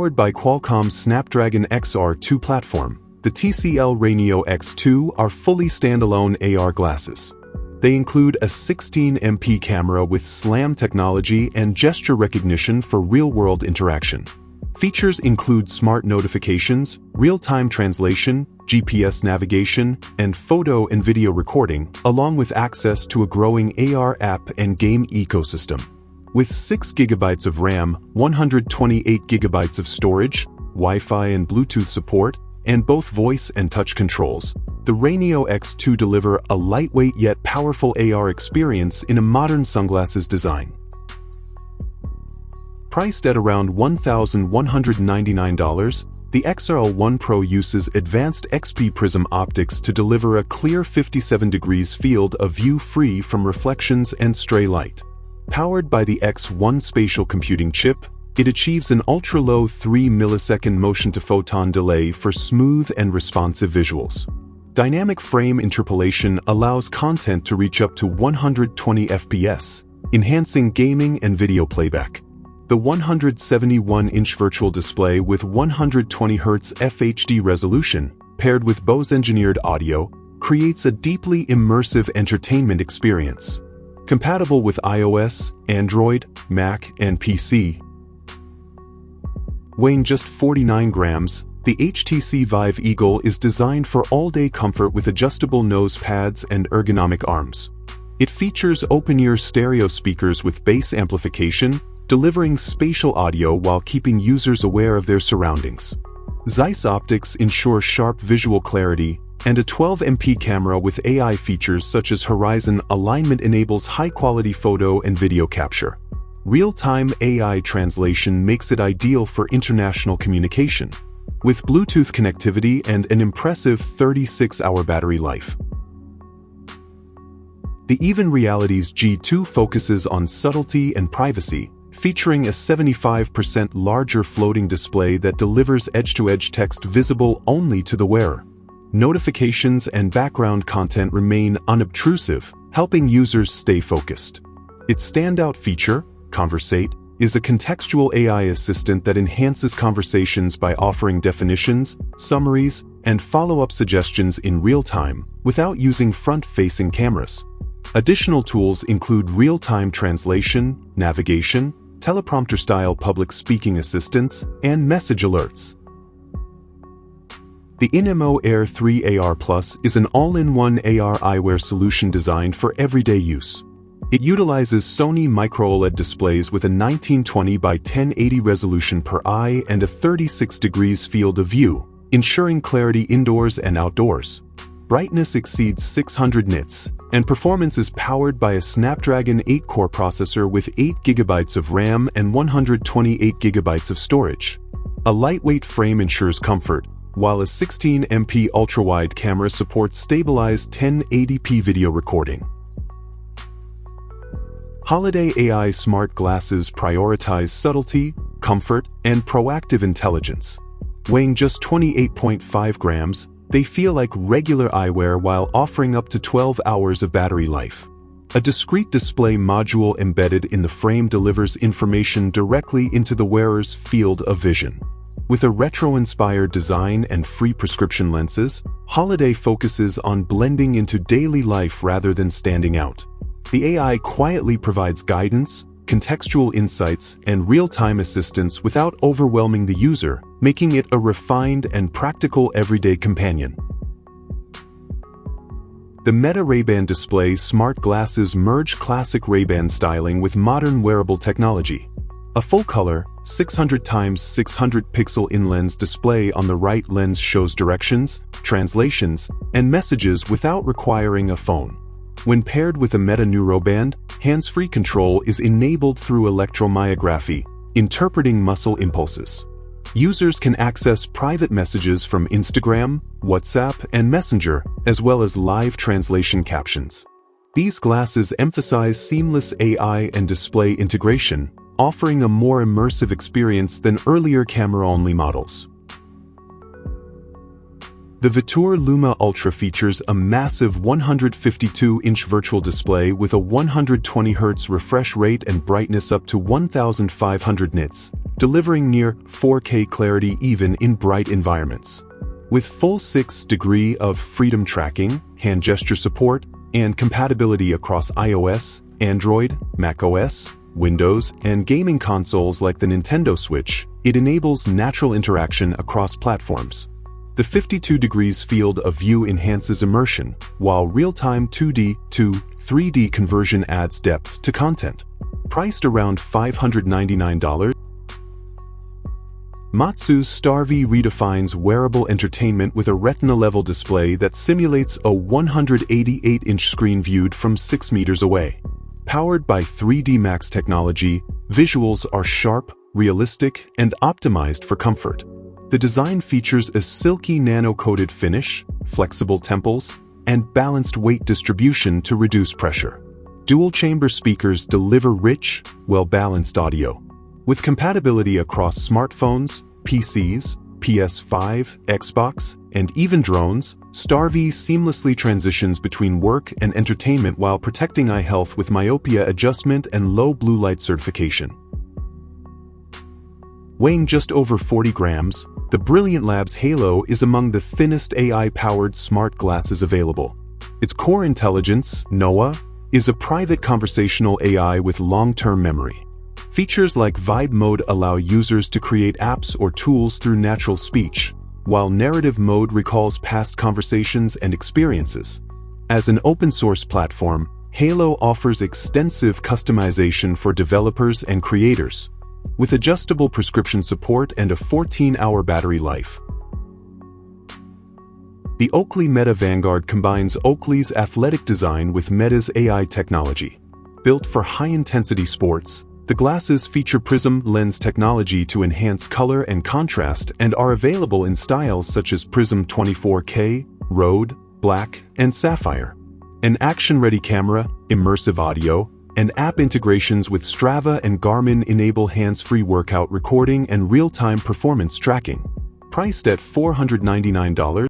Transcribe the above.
Powered by Qualcomm's Snapdragon XR2 platform, the TCL Rainio X2 are fully standalone AR glasses. They include a 16MP camera with SLAM technology and gesture recognition for real-world interaction. Features include smart notifications, real-time translation, GPS navigation, and photo and video recording, along with access to a growing AR app and game ecosystem. With 6 GB of RAM, 128 GB of storage, Wi-Fi and Bluetooth support, and both voice and touch controls, the Rainio X2 deliver a lightweight yet powerful AR experience in a modern sunglasses design. Priced at around $1,199, the XR1 Pro uses advanced XP prism optics to deliver a clear 57 degrees field of view free from reflections and stray light. Powered by the X1 spatial computing chip, it achieves an ultra-low 3-millisecond motion-to-photon delay for smooth and responsive visuals. Dynamic frame interpolation allows content to reach up to 120 FPS, enhancing gaming and video playback. The 171-inch virtual display with 120 Hz FHD resolution, paired with Bose-engineered audio, creates a deeply immersive entertainment experience. Compatible with iOS, Android, Mac, and PC. Weighing just 49 grams, the HTC Vive Eagle is designed for all-day comfort with adjustable nose pads and ergonomic arms. It features open-ear stereo speakers with bass amplification, delivering spatial audio while keeping users aware of their surroundings. Zeiss optics ensure sharp visual clarity, and a 12MP camera with AI features such as horizon alignment enables high-quality photo and video capture. Real-time AI translation makes it ideal for international communication, with Bluetooth connectivity and an impressive 36-hour battery life. The Even Realities G2 focuses on subtlety and privacy, featuring a 75% larger floating display that delivers edge-to-edge text visible only to the wearer. Notifications and background content remain unobtrusive, helping users stay focused. Its standout feature, Conversate, is a contextual AI assistant that enhances conversations by offering definitions, summaries, and follow-up suggestions in real time without using front-facing cameras. Additional tools include real-time translation, navigation, teleprompter-style public speaking assistance, and message alerts. The Inemo Air 3 AR Plus is an all-in-one AR eyewear solution designed for everyday use. It utilizes Sony micro-OLED displays with a 1920 by 1080 resolution per eye and a 36 degrees field of view, ensuring clarity indoors and outdoors. Brightness exceeds 600 nits, and performance is powered by a Snapdragon 8-core processor with 8 GB of RAM and 128 GB of storage. A lightweight frame ensures comfort, while a 16MP ultra-wide camera supports stabilized 1080p video recording. Holiday AI smart glasses prioritize subtlety, comfort, and proactive intelligence. Weighing just 28.5 grams, they feel like regular eyewear while offering up to 12 hours of battery life. A discrete display module embedded in the frame delivers information directly into the wearer's field of vision. With a retro-inspired design and free prescription lenses, Holiday focuses on blending into daily life rather than standing out. The AI quietly provides guidance, contextual insights, and real-time assistance without overwhelming the user, making it a refined and practical everyday companion. The Meta Ray-Ban Display smart glasses merge classic Ray-Ban styling with modern wearable technology. A full-color, 600x600 pixel in-lens display on the right lens shows directions, translations, and messages without requiring a phone. When paired with a Meta Neuroband, hands-free control is enabled through electromyography, interpreting muscle impulses. Users can access private messages from Instagram, WhatsApp, and Messenger, as well as live translation captions. These glasses emphasize seamless AI and display integration, offering a more immersive experience than earlier camera-only models. The Vitur Luma Ultra features a massive 152-inch virtual display with a 120 Hz refresh rate and brightness up to 1500 nits, delivering near 4K clarity even in bright environments. With full 6-degree of freedom tracking, hand gesture support, and compatibility across iOS, Android, macOS, Windows, and gaming consoles like the Nintendo Switch, it enables natural interaction across platforms. The 52 degrees field of view enhances immersion, while real-time 2D to 3D conversion adds depth to content. Priced around $599, Matsu's Starvy redefines wearable entertainment with a retina-level display that simulates a 188-inch screen viewed from 6 meters away. Powered by 3D Max technology, visuals are sharp, realistic, and optimized for comfort. The design features a silky nano-coated finish, flexible temples, and balanced weight distribution to reduce pressure. Dual-chamber speakers deliver rich, well-balanced audio. With compatibility across smartphones, PCs, PS5, Xbox, and even drones, Starvy seamlessly transitions between work and entertainment while protecting eye health with myopia adjustment and low blue light certification. Weighing just over 40 grams, the Brilliant Labs Halo is among the thinnest AI-powered smart glasses available. Its core intelligence, NOAA, is a private conversational AI with long-term memory. Features like Vibe Mode allow users to create apps or tools through natural speech, while Narrative Mode recalls past conversations and experiences. As an open-source platform, Halo offers extensive customization for developers and creators, with adjustable prescription support and a 14-hour battery life. The Oakley Meta Vanguard combines Oakley's athletic design with Meta's AI technology. Built for high-intensity sports, the glasses feature prism lens technology to enhance color and contrast and are available in styles such as Prism 24K, Road, Black, and Sapphire. An action-ready camera, immersive audio, and app integrations with Strava and Garmin enable hands-free workout recording and real-time performance tracking. Priced at $499,